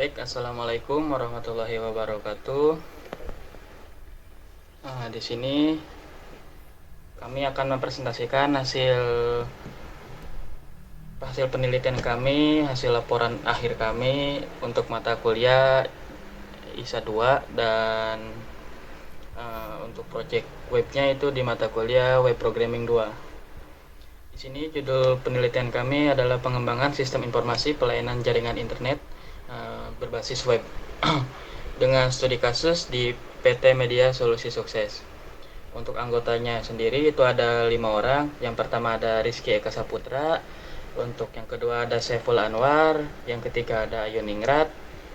Baik, assalamualaikum warahmatullahi wabarakatuh. Di sini kami akan mempresentasikan hasil penelitian kami, hasil laporan akhir kami untuk mata kuliah ISA 2 dan untuk project webnya itu di mata kuliah Web Programming 2. Di sini judul penelitian kami adalah pengembangan sistem informasi pelayanan jaringan internet berbasis web dengan studi kasus di PT Media Solusi Sukses. Untuk anggotanya sendiri itu ada 5 orang. Yang pertama ada Rizky Eka Saputra, untuk yang kedua ada Saiful Anwar, yang ketiga ada Yuningrat,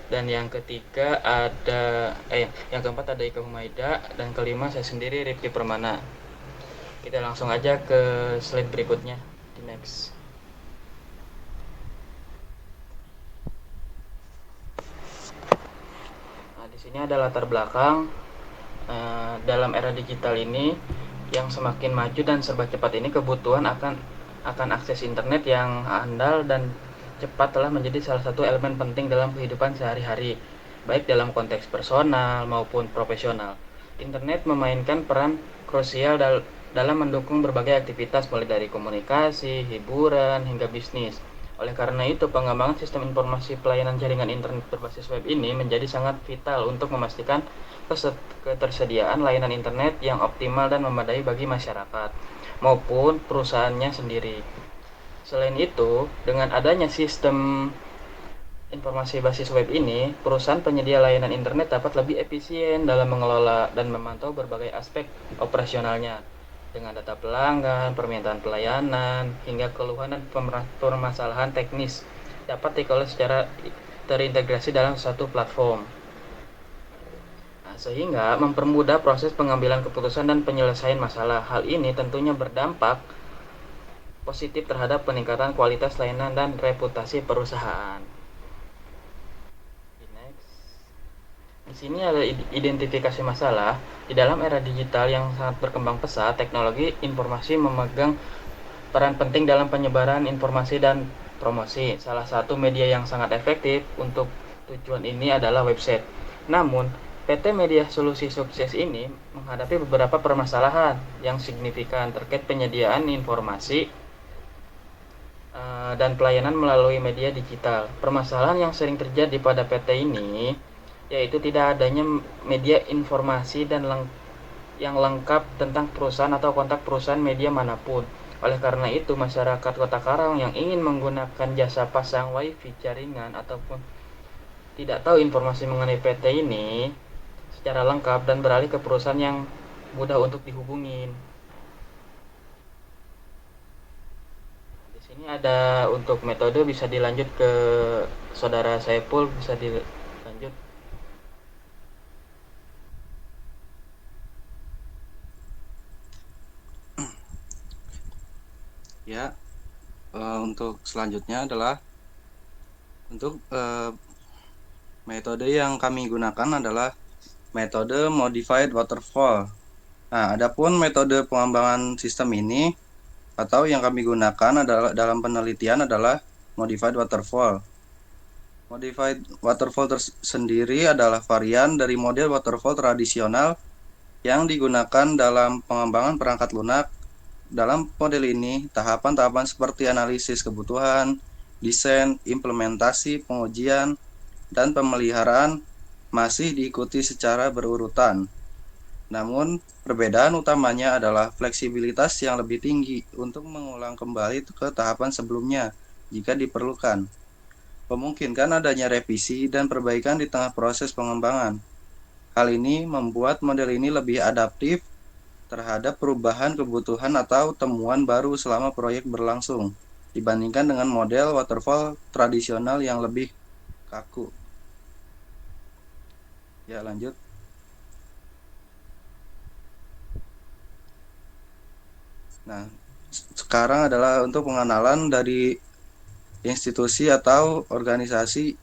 dan yang ketiga ada yang keempat ada Ika Humaida, dan kelima saya sendiri Rifki Permana. Kita langsung aja ke slide berikutnya. Di next. Di sini ada latar belakang dalam era digital ini yang semakin maju dan serba cepat ini, kebutuhan akan akses internet yang andal dan cepat telah menjadi salah satu elemen penting dalam kehidupan sehari-hari, baik dalam konteks personal maupun profesional. Internet memainkan peran krusial dalam mendukung berbagai aktivitas mulai dari komunikasi, hiburan, hingga bisnis. Oleh karena itu, pengembangan sistem informasi pelayanan jaringan internet berbasis web ini menjadi sangat vital untuk memastikan ketersediaan layanan internet yang optimal dan memadai bagi masyarakat maupun perusahaannya sendiri. Selain itu, dengan adanya sistem informasi basis web ini, perusahaan penyedia layanan internet dapat lebih efisien dalam mengelola dan memantau berbagai aspek operasionalnya, dengan data pelanggan, permintaan pelayanan, hingga keluhan dan permasalahan teknis dapat dikelola secara terintegrasi dalam satu platform. Sehingga mempermudah proses pengambilan keputusan dan penyelesaian masalah. Hal ini tentunya berdampak positif terhadap peningkatan kualitas layanan dan reputasi perusahaan. Di sini ada identifikasi masalah. Di dalam era digital yang sangat berkembang pesat, teknologi informasi memegang peran penting dalam penyebaran informasi dan promosi. Salah satu media yang sangat efektif untuk tujuan ini adalah website. Namun, PT Media Solusi Sukses ini menghadapi beberapa permasalahan yang signifikan terkait penyediaan informasi dan pelayanan melalui media digital. Permasalahan yang sering terjadi pada PT ini yaitu tidak adanya media informasi dan yang lengkap tentang perusahaan atau kontak perusahaan media manapun. Oleh karena itu, masyarakat Kota Karang yang ingin menggunakan jasa pasang wifi jaringan ataupun tidak tahu informasi mengenai PT ini secara lengkap dan beralih ke perusahaan yang mudah untuk dihubungin. Di sini ada untuk metode, bisa dilanjut ke saudara Saiful, bisa dilanjut. Ya, untuk selanjutnya adalah untuk metode yang kami gunakan adalah metode modified waterfall. Nah, adapun metode pengembangan sistem ini atau yang kami gunakan adalah dalam penelitian adalah modified waterfall. Modified waterfall tersendiri adalah varian dari model waterfall tradisional yang digunakan dalam pengembangan perangkat lunak. Dalam model ini, tahapan-tahapan seperti analisis kebutuhan, desain, implementasi, pengujian, dan pemeliharaan masih diikuti secara berurutan. Namun, perbedaan utamanya adalah fleksibilitas yang lebih tinggi untuk mengulang kembali ke tahapan sebelumnya jika diperlukan. Memungkinkan adanya revisi dan perbaikan di tengah proses pengembangan. Hal ini membuat model ini lebih adaptif terhadap perubahan kebutuhan atau temuan baru selama proyek berlangsung dibandingkan dengan model waterfall tradisional yang lebih kaku. Ya, lanjut. Nah, sekarang adalah untuk pengenalan dari institusi atau organisasi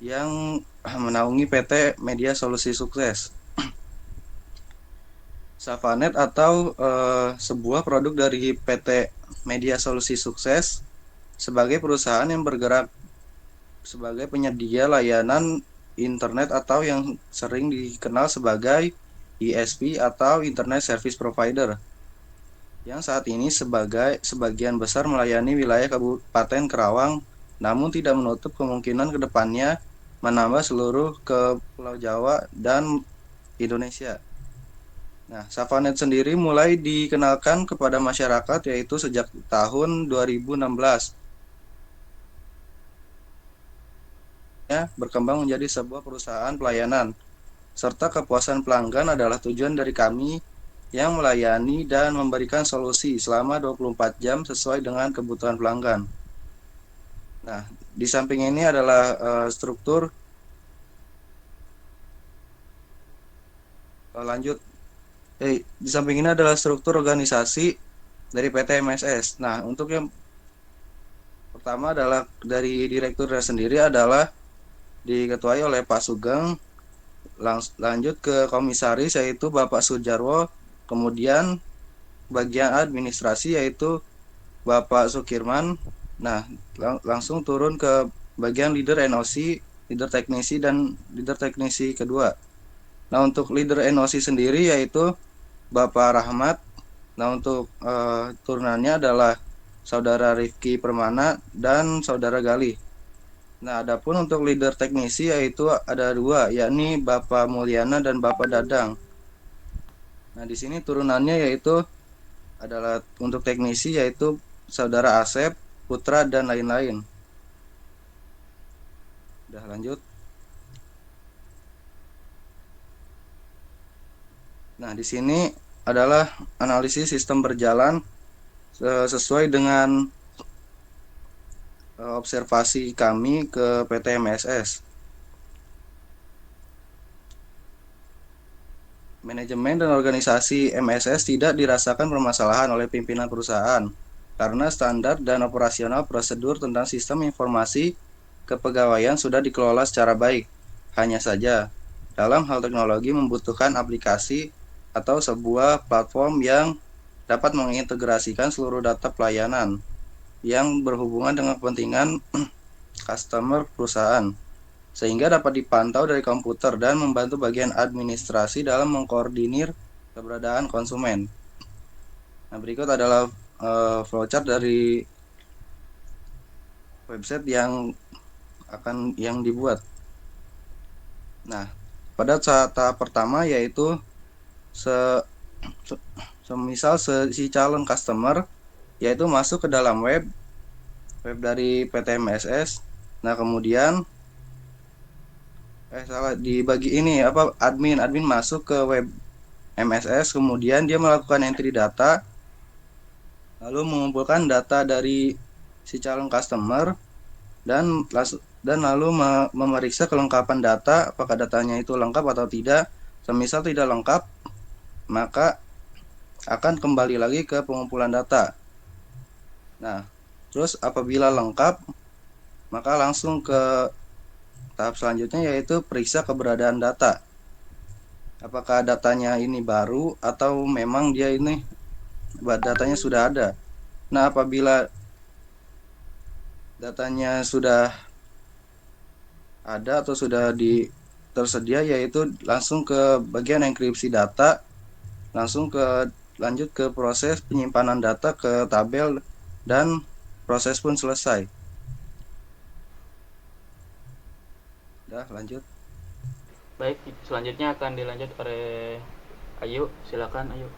yang menaungi PT Media Solusi Sukses. Savanet atau sebuah produk dari PT Media Solusi Sukses sebagai perusahaan yang bergerak sebagai penyedia layanan internet atau yang sering dikenal sebagai ISP atau Internet Service Provider, yang saat ini sebagian besar melayani wilayah Kabupaten Karawang, namun tidak menutup kemungkinan ke depannya menambah seluruh ke Pulau Jawa dan Indonesia. Nah, Safanet sendiri mulai dikenalkan kepada masyarakat yaitu sejak tahun 2016. Ya, berkembang menjadi sebuah perusahaan pelayanan, serta kepuasan pelanggan adalah tujuan dari kami yang melayani dan memberikan solusi selama 24 jam sesuai dengan kebutuhan pelanggan. Nah, di samping ini adalah struktur lanjut. Di samping ini adalah struktur organisasi dari PT MSS. Nah, untuk yang pertama adalah dari direkturnya sendiri adalah diketuai oleh Pak Sugeng, lanjut ke komisaris yaitu Bapak Sujarwo, kemudian bagian administrasi yaitu Bapak Sukirman. Nah, langsung turun ke bagian leader NOC, leader teknisi dan leader teknisi kedua. Nah, untuk leader NOC sendiri yaitu Bapak Rahmat. Nah, untuk turunannya adalah Saudara Rifki Permana dan Saudara Galih. Nah, adapun untuk leader teknisi yaitu ada dua, yakni Bapak Mulyana dan Bapak Dadang. Nah, di sini turunannya yaitu adalah untuk teknisi yaitu Saudara Asep, Putra, dan lain-lain. Udah lanjut. Nah, di sini adalah analisis sistem berjalan sesuai dengan observasi kami ke PT MSS. Manajemen dan organisasi MSS tidak dirasakan permasalahan oleh pimpinan perusahaan karena standar dan operasional prosedur tentang sistem informasi kepegawaian sudah dikelola secara baik. Hanya saja, dalam hal teknologi membutuhkan aplikasi atau sebuah platform yang dapat mengintegrasikan seluruh data pelayanan yang berhubungan dengan kepentingan customer perusahaan, sehingga dapat dipantau dari komputer dan membantu bagian administrasi dalam mengkoordinir keberadaan konsumen. Nah, berikut adalah flowchart dari website yang dibuat. Nah, pada tahap pertama yaitu semisal si calon customer yaitu masuk ke dalam web dari PT MSS. Nah, kemudian dibagi ini admin masuk ke web MSS, kemudian dia melakukan entry data, lalu mengumpulkan data dari si calon customer dan lalu memeriksa kelengkapan data, apakah datanya itu lengkap atau tidak. Semisal tidak lengkap, maka akan kembali lagi ke pengumpulan data. Nah, terus apabila lengkap, maka langsung ke tahap selanjutnya yaitu periksa keberadaan data. Apakah datanya ini baru atau memang dia ini datanya sudah ada. Nah, apabila datanya sudah ada atau sudah tersedia, yaitu langsung ke bagian enkripsi data, lanjut ke proses penyimpanan data ke tabel, dan proses pun selesai. Udah, lanjut. Baik, selanjutnya akan dilanjut oleh Ayu. Silakan Ayu.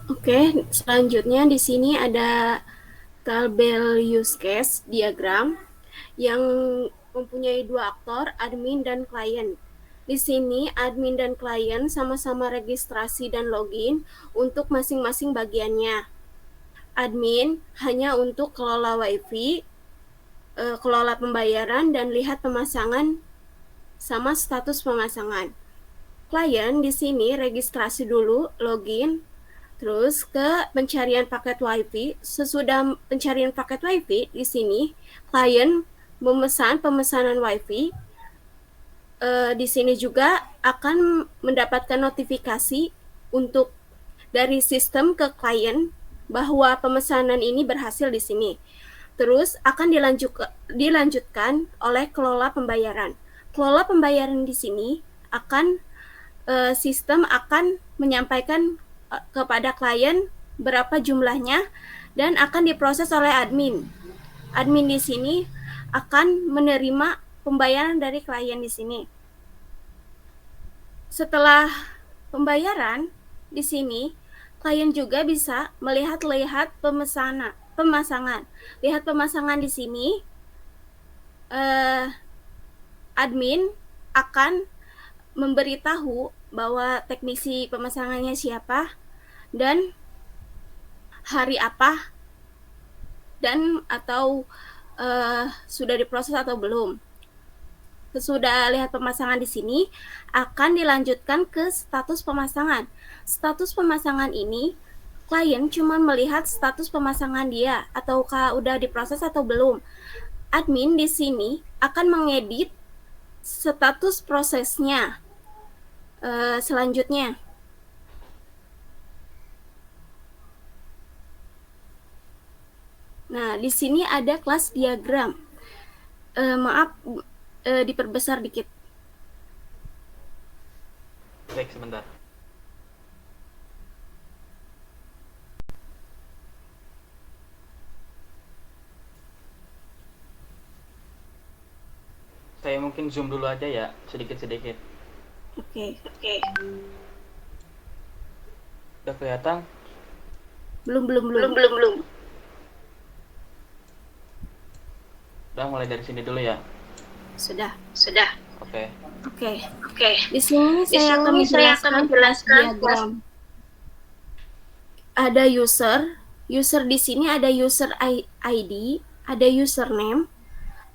Oke, selanjutnya di sini ada tabel use case diagram yang mempunyai dua aktor, admin dan klien. Di sini admin dan klien sama-sama registrasi dan login untuk masing-masing bagiannya. Admin hanya untuk kelola WiFi, kelola pembayaran dan lihat pemasangan sama status pemasangan. Klien di sini registrasi dulu, login, terus ke pencarian paket WiFi. Sesudah pencarian paket WiFi di sini klien memesan pemesanan WiFi. Di sini juga akan mendapatkan notifikasi untuk dari sistem ke klien bahwa pemesanan ini berhasil di sini. Terus akan dilanjutkan oleh kelola pembayaran. Kelola pembayaran di sini akan sistem akan menyampaikan kepada klien berapa jumlahnya dan akan diproses oleh admin. Admin di sini akan menerima pembayaran dari klien di sini. Setelah pembayaran di sini, klien juga bisa melihat pemasangan. Lihat pemasangan di sini, admin akan memberitahu bahwa teknisi pemasangannya siapa dan hari apa dan atau sudah diproses atau belum. Sesudah lihat pemasangan di sini, akan dilanjutkan ke status pemasangan. Status pemasangan ini, klien cuma melihat status pemasangan dia, ataukah udah diproses atau belum. Admin di sini akan mengedit status prosesnya selanjutnya. Nah, di sini ada kelas diagram. Maaf, diperbesar dikit. Baik, sebentar. Saya mungkin zoom dulu aja ya, sedikit-sedikit. Oke. Udah kelihatan? Belum. Udah, mulai dari sini dulu ya. Sudah. Oke. Di sini saya akan menjelaskan kelas diagram. Ada user di sini ada user ID, ada username,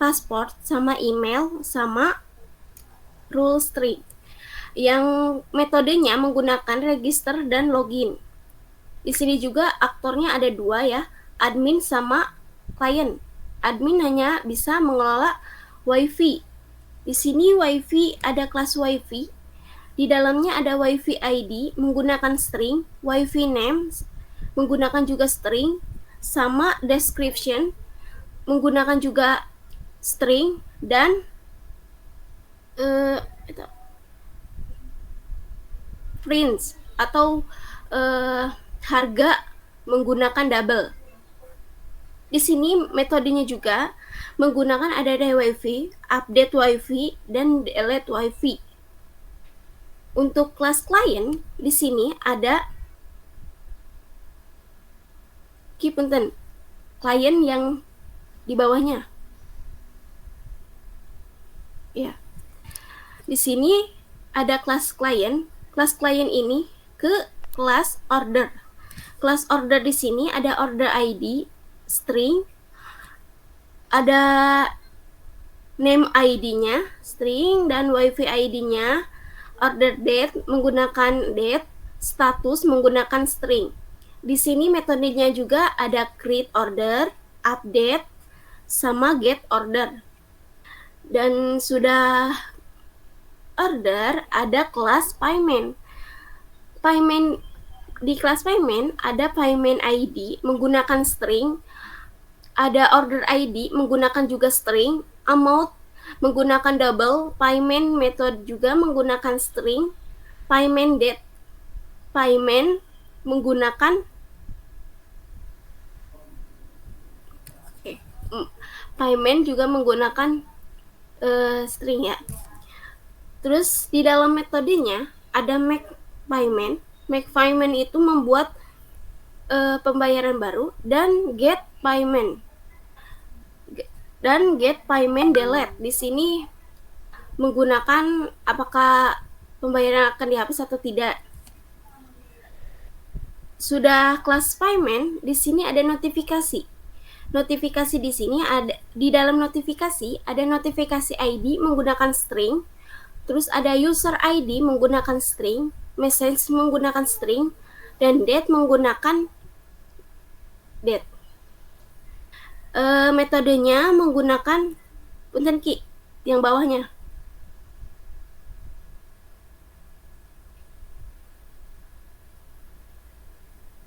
password, sama email, sama rule string. Yang metodenya menggunakan register dan login. Di sini juga aktornya ada dua ya, admin sama klien. Admin hanya bisa mengelola WiFi. Di sini WiFi ada kelas WiFi. Di dalamnya ada WiFi ID menggunakan string, WiFi name menggunakan juga string, sama description menggunakan juga string, dan prints atau harga menggunakan double. Di sini metodenya juga menggunakan ada WiFi, update WiFi, dan delete WiFi. Untuk kelas klien di sini ada klien yang di bawahnya. Ya. Di sini ada kelas klien. Kelas klien ini ke kelas order. Kelas order di sini ada order ID, string, ada name ID-nya, string, dan WiFi ID-nya, order date menggunakan date, status menggunakan string. Di sini metodenya juga ada create order, update, sama get order. Dan sudah order ada kelas payment. Di kelas payment ada payment ID menggunakan string, ada order ID menggunakan juga string, amount menggunakan double, payment method juga menggunakan string, payment date, payment menggunakan payment juga menggunakan string ya. Terus di dalam metodenya ada make payment. Make payment itu membuat pembayaran baru, dan get payment. Dan get payment delete. Di sini menggunakan apakah pembayaran akan dihapus atau tidak. Sudah kelas payment, di sini ada notifikasi. Notifikasi di sini ada, di dalam notifikasi ada notifikasi ID menggunakan string, terus ada user ID menggunakan string, message menggunakan string, dan date menggunakan date. Metodenya menggunakan punten ki yang bawahnya.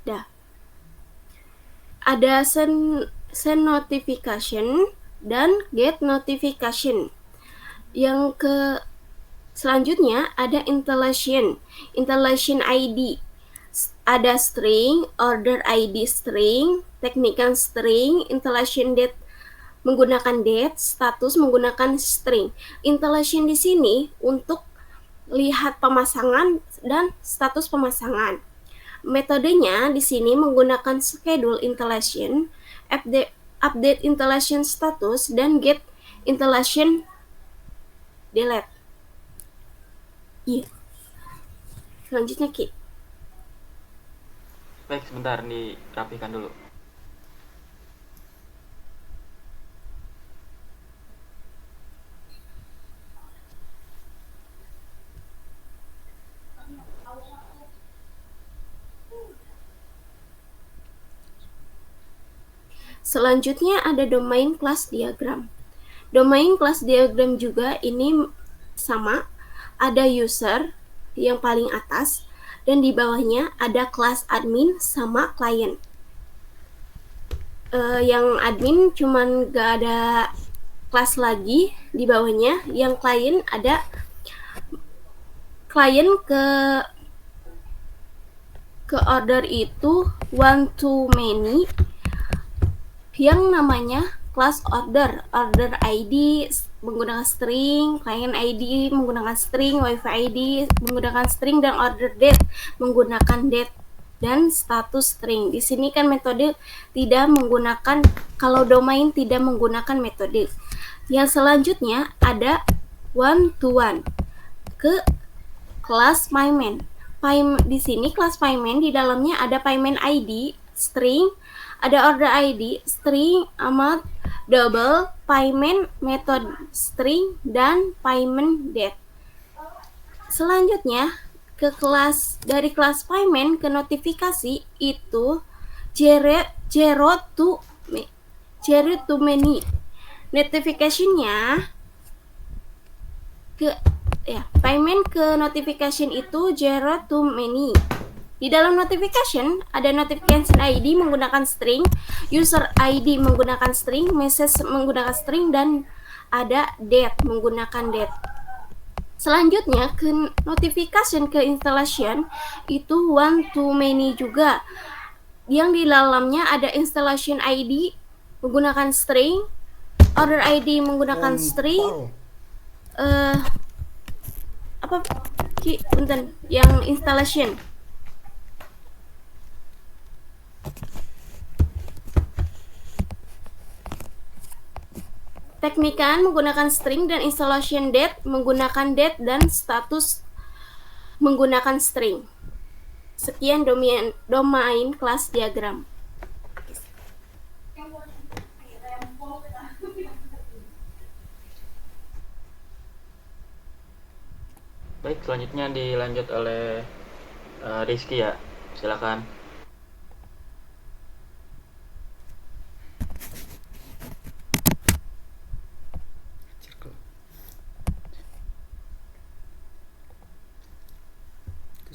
Dah. ada send notification dan get notification. Yang selanjutnya ada installation ID. Ada string, order ID string, technical string, installation date menggunakan date, status menggunakan string. Installation di sini untuk lihat pemasangan dan status pemasangan. Metodenya di sini menggunakan schedule installation, update installation status, dan get installation delete. Iya. Selanjutnya Ki. Baik, sebentar dirapikan dulu. Selanjutnya ada domain class diagram. Domain class diagram juga ini sama, ada user yang paling atas dan di bawahnya ada kelas admin sama client. Yang admin cuman gak ada kelas lagi di bawahnya. Yang client ada client ke order itu one to many yang namanya class order ID menggunakan string, client ID menggunakan string, wifi ID menggunakan string, dan order date menggunakan date dan status string. Di sini kan metode tidak menggunakan, kalau domain tidak menggunakan metode. Yang selanjutnya ada one to one ke kelas payment. Di sini kelas payment di dalamnya ada payment ID string, ada order ID string, amount double, payment method string, dan payment date. Selanjutnya dari kelas payment ke notifikasi itu zero to many. Notification-nya payment ke notification itu zero to many. Di dalam notification ada notification ID menggunakan string, user ID menggunakan string, message menggunakan string, dan ada date menggunakan date. Selanjutnya ke notification ke installation itu one to many juga. Yang di dalamnya ada installation ID menggunakan string, order ID menggunakan string, yang installation. Teknikan menggunakan string dan installation date menggunakan date dan status menggunakan string. Sekian domain class diagram. Baik, selanjutnya dilanjut oleh Rizky ya. Silakan.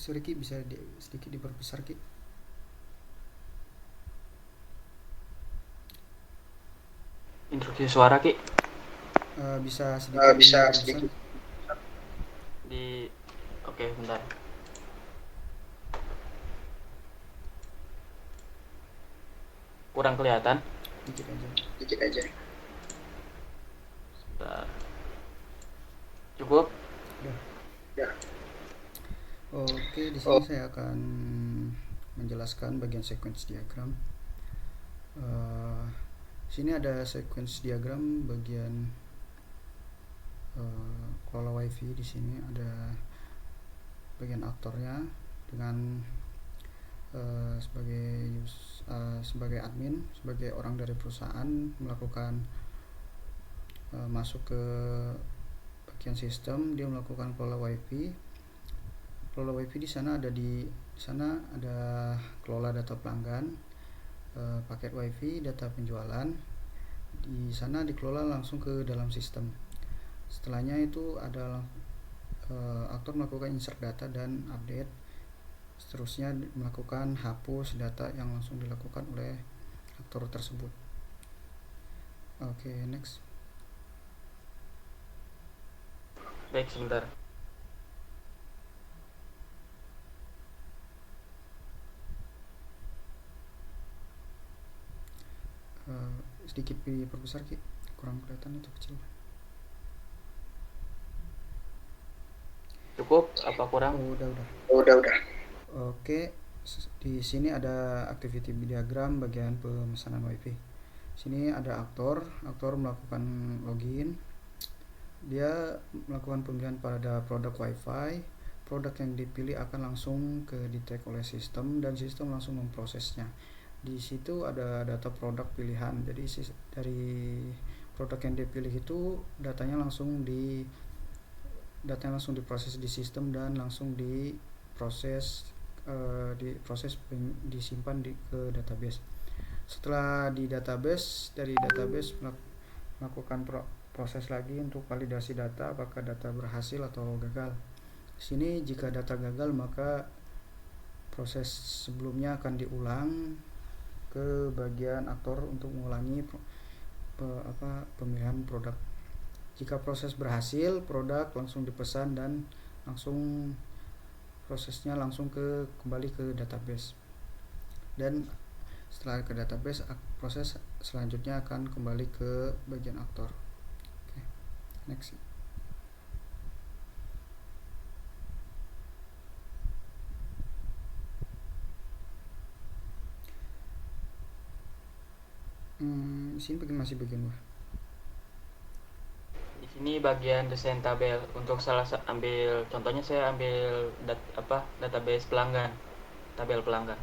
Sorry Ki, bisa sedikit diperbesar Ki? Instruksi suara Ki. Bisa sedikit. Oke, bentar. Kurang kelihatan? Dikit aja. Bentar. Cukup? Ya. Oke, di sini saya akan menjelaskan bagian sequence diagram. Sini ada sequence diagram bagian kelola wifi. Di sini ada bagian aktornya dengan sebagai admin, sebagai orang dari perusahaan melakukan masuk ke bagian sistem, dia melakukan kelola wifi. Kelola wifi di sana ada kelola data pelanggan, paket wifi, data penjualan. Di sana dikelola langsung ke dalam sistem. Setelahnya itu adalah aktor melakukan insert data dan update. Seterusnya melakukan hapus data yang langsung dilakukan oleh aktor tersebut. Oke, next. Baik, sebentar. Sedikit diperbesar Ki, kurang kelihatan itu kecil. Cukup apa kurang? Udah. Oke, di sini ada activity diagram bagian pemesanan WiFi. Sini ada aktor melakukan login. Dia melakukan pemilihan pada produk WiFi. Produk yang dipilih akan langsung ke detect oleh sistem dan sistem langsung memprosesnya. Di situ ada data produk pilihan. Jadi dari produk yang dipilih itu datanya langsung diproses di sistem dan langsung disimpan ke database. Setelah di database, dari database melakukan proses lagi untuk validasi data apakah data berhasil atau gagal. Di sini jika data gagal maka proses sebelumnya akan diulang ke bagian aktor untuk mengulangi pemilihan produk. Jika proses berhasil, produk langsung dipesan dan langsung prosesnya langsung kembali ke database. Dan setelah ke database, proses selanjutnya akan kembali ke bagian aktor. Oke, next. Di sini masih bagian bawah. Di sini bagian desain tabel. Untuk ambil contohnya, saya ambil database pelanggan, tabel pelanggan.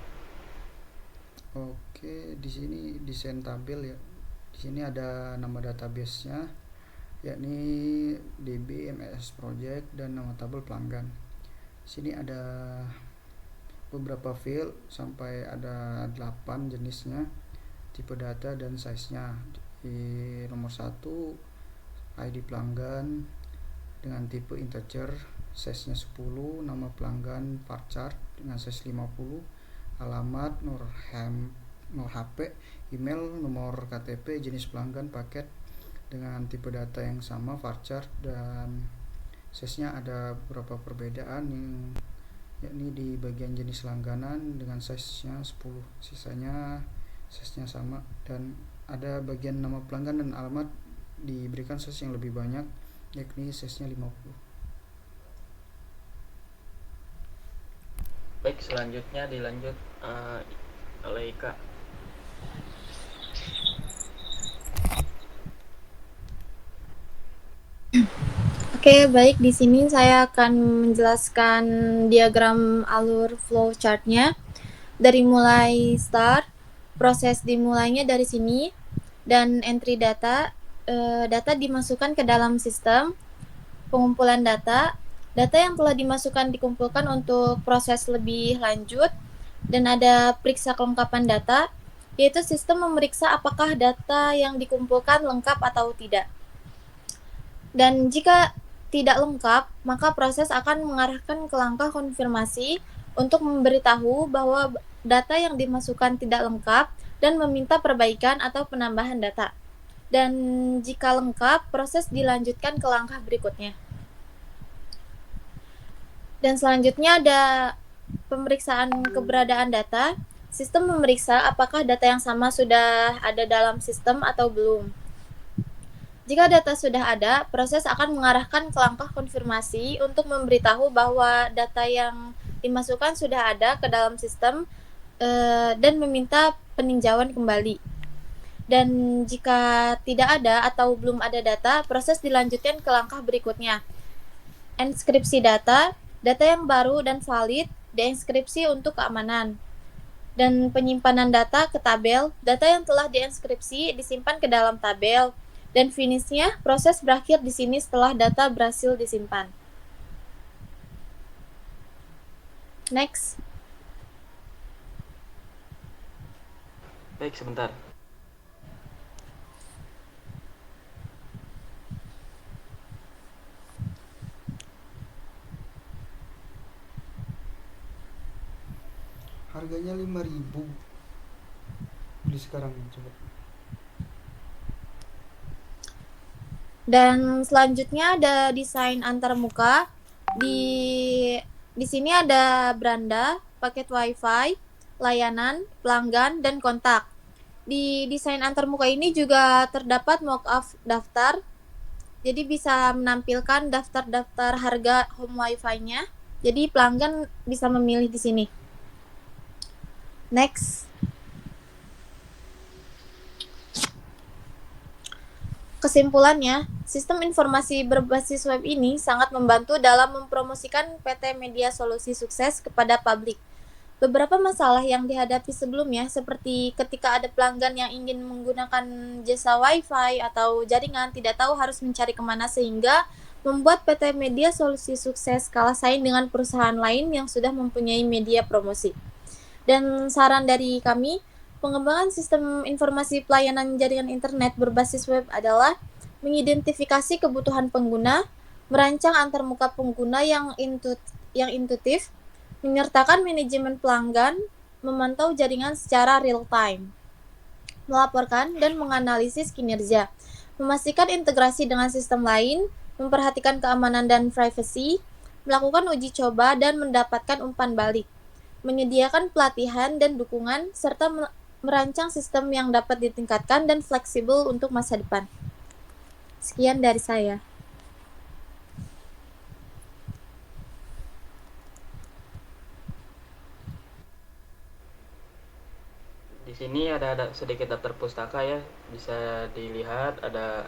Oke, di sini desain tabel ya. Di sini ada nama database-nya yakni DB MS Project dan nama tabel pelanggan. Di sini ada beberapa field sampai ada 8 jenisnya, tipe data dan size-nya. Di nomor 1 ID pelanggan dengan tipe integer, size-nya 10, nama pelanggan varchar dengan size 50, alamat, nomor HP, email, nomor KTP, jenis pelanggan, paket dengan tipe data yang sama varchar, dan size-nya ada beberapa perbedaan yakni di bagian jenis langganan dengan size-nya 10, sisanya size-nya sama, dan ada bagian nama pelanggan dan alamat diberikan size yang lebih banyak yakni size-nya 50. Baik, selanjutnya dilanjut oleh Ika. Oke, baik, di sini saya akan menjelaskan diagram alur flow chart-nya. Dari mulai start, proses dimulainya dari sini, dan entry data, data dimasukkan ke dalam sistem, pengumpulan data yang telah dimasukkan dikumpulkan untuk proses lebih lanjut, dan ada periksa kelengkapan data, yaitu sistem memeriksa apakah data yang dikumpulkan lengkap atau tidak. Dan jika tidak lengkap, maka proses akan mengarahkan ke langkah konfirmasi untuk memberitahu bahwa data yang dimasukkan tidak lengkap dan meminta perbaikan atau penambahan data. Dan jika lengkap, proses dilanjutkan ke langkah berikutnya. Dan selanjutnya ada pemeriksaan keberadaan data. Sistem memeriksa apakah data yang sama sudah ada dalam sistem atau belum. Jika data sudah ada, proses akan mengarahkan ke langkah konfirmasi untuk memberitahu bahwa data yang dimasukkan sudah ada ke dalam sistem dan meminta peninjauan kembali. Dan jika tidak ada atau belum ada data, proses dilanjutkan ke langkah berikutnya. Enskripsi data yang baru dan valid dienkripsi untuk keamanan. Dan penyimpanan data ke tabel, data yang telah dienkripsi disimpan ke dalam tabel. Dan finishnya, proses berakhir di sini setelah data berhasil disimpan. Next. Baik, sebentar. Harganya 5.000. Beli sekarang coba. Dan selanjutnya ada desain antarmuka. Di sini ada beranda, paket WiFi, layanan, pelanggan, dan kontak. Di desain antarmuka ini juga terdapat mockup daftar. Jadi bisa menampilkan daftar-daftar harga home WiFi-nya. Jadi pelanggan bisa memilih di sini. Next. Kesimpulannya, sistem informasi berbasis web ini sangat membantu dalam mempromosikan PT Media Solusi Sukses kepada publik. Beberapa masalah yang dihadapi sebelumnya, seperti ketika ada pelanggan yang ingin menggunakan jasa Wi-Fi atau jaringan, tidak tahu harus mencari kemana, sehingga membuat PT Media Solusi Sukses kalah saing dengan perusahaan lain yang sudah mempunyai media promosi. Dan saran dari kami, pengembangan sistem informasi pelayanan jaringan internet berbasis web adalah mengidentifikasi kebutuhan pengguna, merancang antarmuka pengguna yang intuitif, menyertakan manajemen pelanggan, memantau jaringan secara real time, melaporkan dan menganalisis kinerja, memastikan integrasi dengan sistem lain, memperhatikan keamanan dan privasi, melakukan uji coba dan mendapatkan umpan balik, menyediakan pelatihan dan dukungan, serta merancang sistem yang dapat ditingkatkan dan fleksibel untuk masa depan. Sekian dari saya. Di sini ada sedikit daftar pustaka ya, bisa dilihat. Ada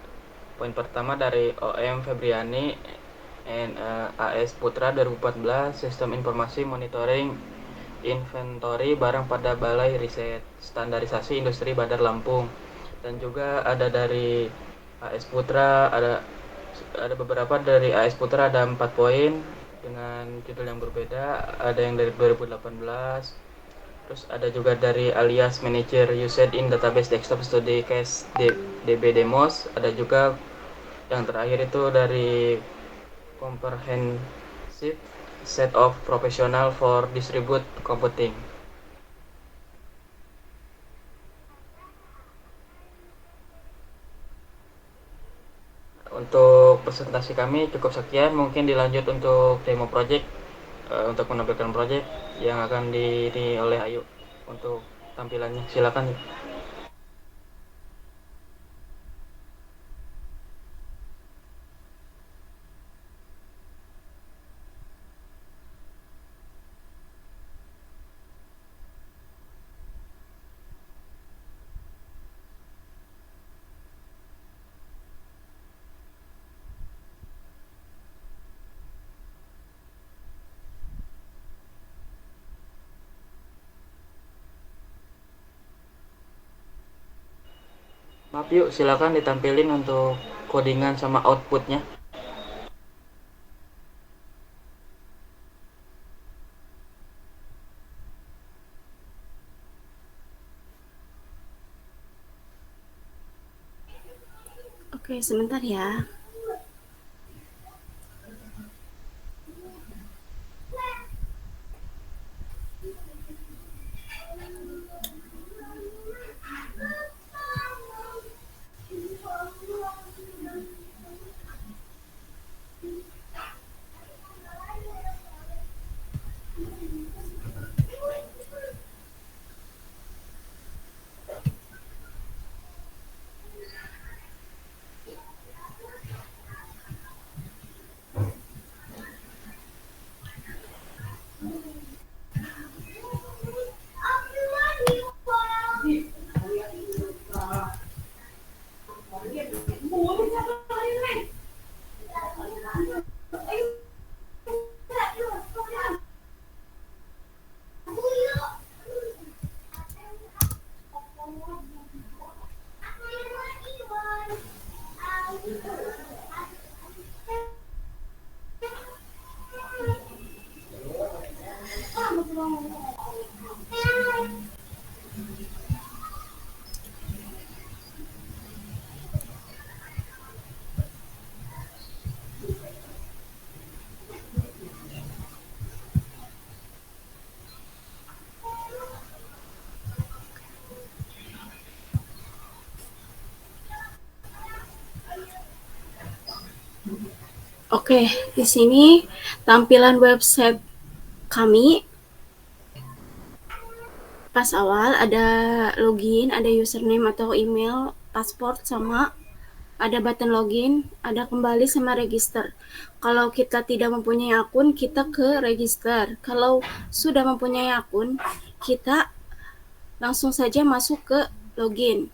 poin pertama dari OM Febriani AS Putra 2014, Sistem Informasi Monitoring Inventory Barang pada Balai Riset Standarisasi Industri Bandar Lampung. Dan juga ada dari AS Putra, ada beberapa dari AS Putra, ada 4 poin dengan judul yang berbeda. Ada yang dari 2018. Terus ada juga dari alias Manager Usage in Database Desktop Study Case DB Demos. Ada juga yang terakhir itu dari Comprehensive Set of Professional for Distribute Computing. Untuk presentasi kami cukup sekian, mungkin dilanjut untuk demo project, untuk menampilkan project yang akan di oleh Ayu untuk tampilannya. Silakan. Maaf yuk, silakan ditampilin untuk codingan sama outputnya. Oke, sebentar ya. Oke, di sini tampilan website kami. Pas awal ada login, ada username atau email, password sama ada button login, ada kembali sama register. Kalau kita tidak mempunyai akun, kita ke register. Kalau sudah mempunyai akun, kita langsung saja masuk ke login.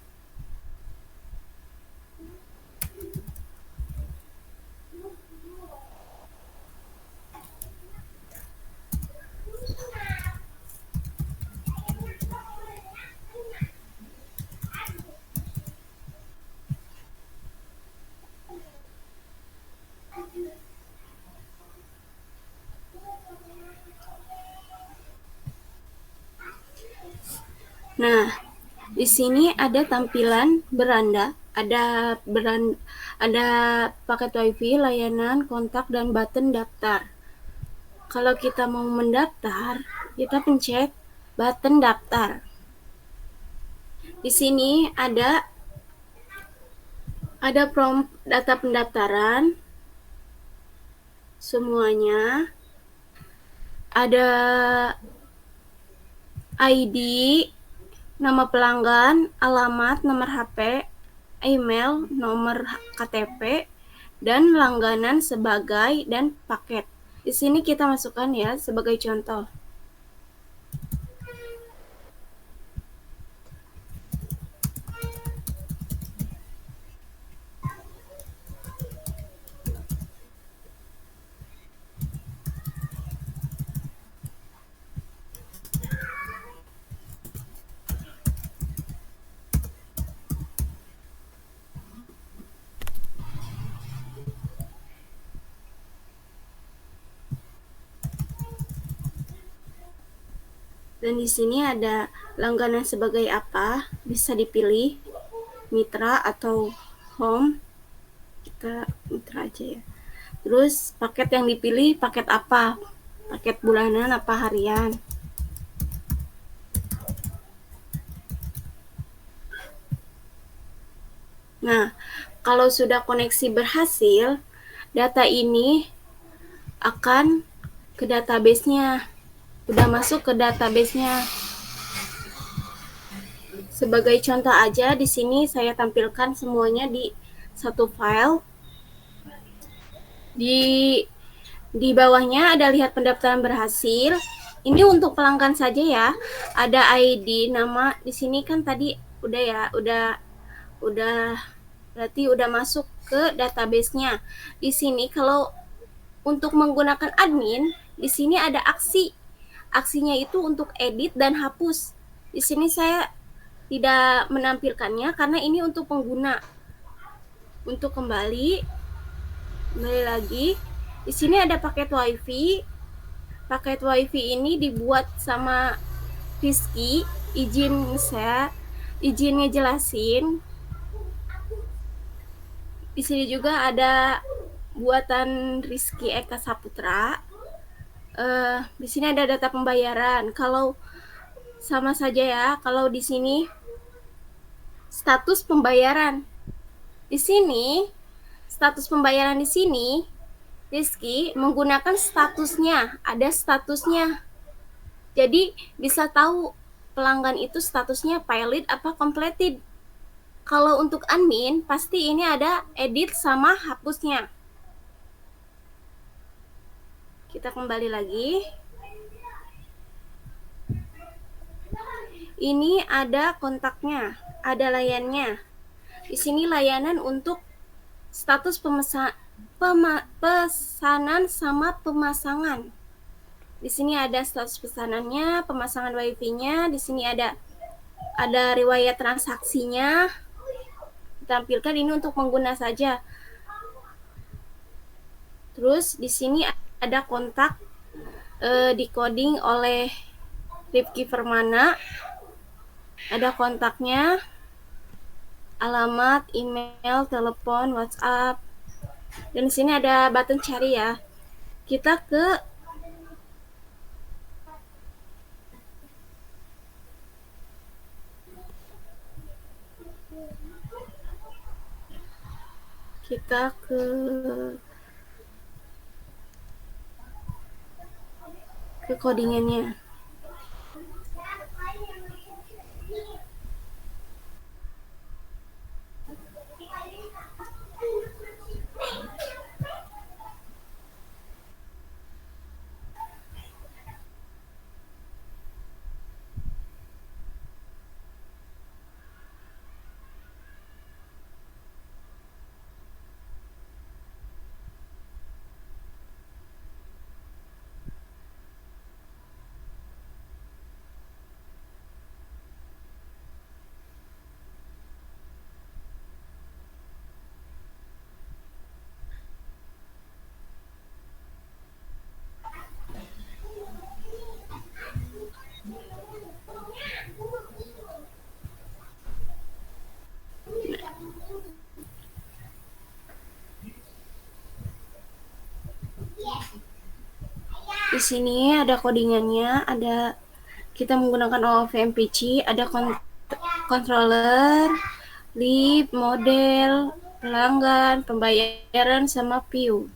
Nah, di sini ada tampilan beranda, ada paket WiFi, layanan, kontak, dan button daftar. Kalau kita mau mendaftar, kita pencet button daftar. Di sini ada prompt data pendaftaran semuanya, ada ID, nama pelanggan, alamat, nomor HP, email, nomor KTP, dan langganan sebagai dan paket. Di sini kita masukkan ya sebagai contoh. Dan di sini ada langganan sebagai apa, bisa dipilih mitra atau home. Kita mitra aja ya. Terus paket yang dipilih paket apa? Paket bulanan apa harian? Nah, kalau sudah koneksi berhasil, data ini akan ke database-nya. Udah masuk ke database-nya. Sebagai contoh aja, di sini saya tampilkan semuanya di satu file. Di bawahnya ada lihat pendaftaran berhasil. Ini untuk pelanggan saja ya. Ada ID, nama. Di sini kan tadi udah ya, udah berarti udah masuk ke database-nya. Di sini kalau untuk menggunakan admin, di sini ada aksi. Aksinya itu untuk edit dan hapus. Di sini saya tidak menampilkannya karena ini untuk pengguna. Untuk kembali lagi, di sini ada paket WiFi. Paket WiFi ini dibuat sama Rizky. Izin ngejelasin. Di sini juga ada buatan Rizky Eka Saputra. Di sini ada data pembayaran. Kalau sama saja ya, kalau di sini status pembayaran. Di sini status pembayaran di sini Rizky menggunakan statusnya, ada statusnya. Jadi bisa tahu pelanggan itu statusnya valid apa completed. Kalau untuk admin pasti ini ada edit sama hapusnya. Kita kembali lagi. Ini ada kontaknya, ada layannya. Di sini layanan untuk status pesanan sama pemasangan. Di sini ada status pesanannya, pemasangan WiFi-nya. Di sini ada riwayat transaksinya. Ditampilkan ini untuk pengguna saja. Terus di sini ada kontak di-coding oleh Rifki Permana. Ada kontaknya, alamat, email, telepon, WhatsApp. Dan di sini ada button cari ya. Kita ke ke codingannya. Di sini ada codingannya, ada kita menggunakan OVMPC, ada controller, lib, model, pelanggan, pembayaran, sama view.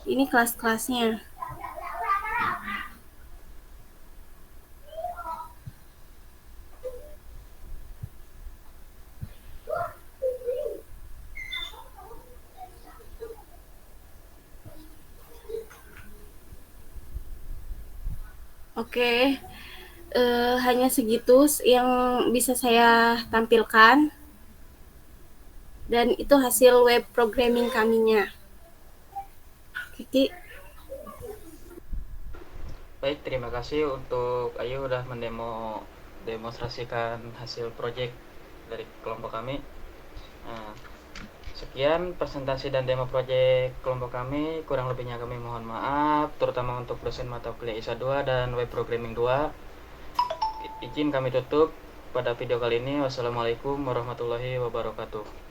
Ini kelas-kelasnya. Oke, hanya segitu yang bisa saya tampilkan. Dan itu hasil web programming kaminya. Kiki. Baik, terima kasih untuk Ayu udah demonstrasikan hasil project dari kelompok kami. Nah, sekian presentasi dan demo project kelompok kami. Kurang lebihnya kami mohon maaf, terutama untuk dosen mata kuliah ISA 2 dan web programming 2. Izin kami tutup pada video kali ini. Wassalamualaikum warahmatullahi wabarakatuh.